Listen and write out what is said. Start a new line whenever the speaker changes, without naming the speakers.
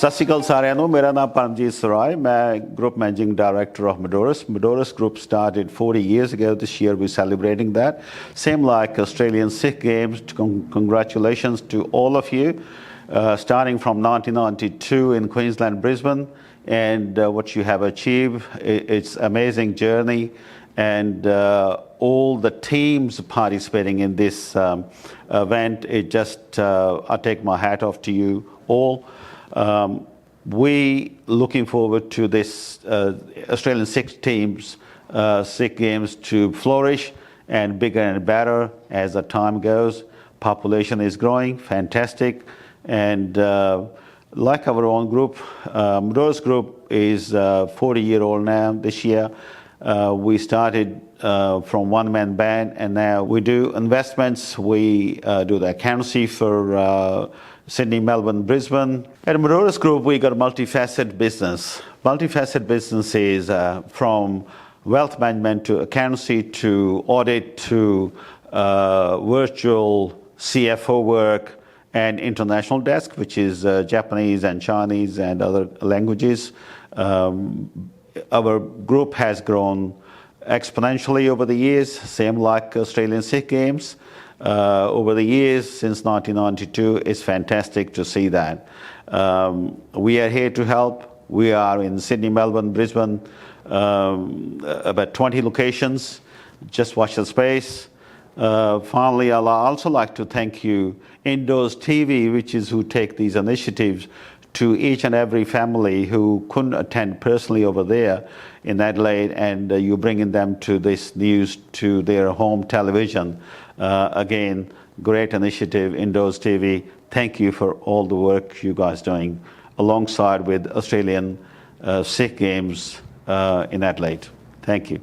ਸਤਿ ਸ਼੍ਰੀ ਅਕਾਲ ਸਾਰਿਆਂ ਨੂੰ ਮੇਰਾ ਨਾਮ ਪਰਮਜੀਤ ਸਰਾਏ ਮੈਂ group managing director of Modoras group started 40 years ago this year we're celebrating that same like Australian Sikh Games congratulations to all of you starting from 1992 in Queensland Brisbane and what you have achieved it's amazing journey and all the teams participating in this event it just I take my hat off to you all. We looking forward to this Australian Sikh teams, Sikh Games to flourish and bigger and better as the time goes. Population is growing, fantastic, and like our own group, Modoras Group is 40-year-old now this year. We started from one-man band and now we do investments, we do the accountancy for Sydney, Melbourne, Brisbane. At Modoras Group, we got a multifaceted business. Multifaceted business is from wealth management to accountancy to audit to virtual CFO work and international desk, which is Japanese and Chinese and other languages. Our group has grown exponentially over the years, same like Australian Sikh Games. Over the years since 1992, it's fantastic to see that. We are here to help. We are in Sydney, Melbourne, Brisbane, about 20 locations. Just watch the space. Finally, I'd also like to thank you, Indoz TV, which is who take these initiatives to each and every family who couldn't attend personally over there in Adelaide, and you bringing them to this news to their home television. Again, great initiative, Indoz TV. Thank you for all the work you guys doing alongside with Australian Sikh Games in Adelaide. Thank you.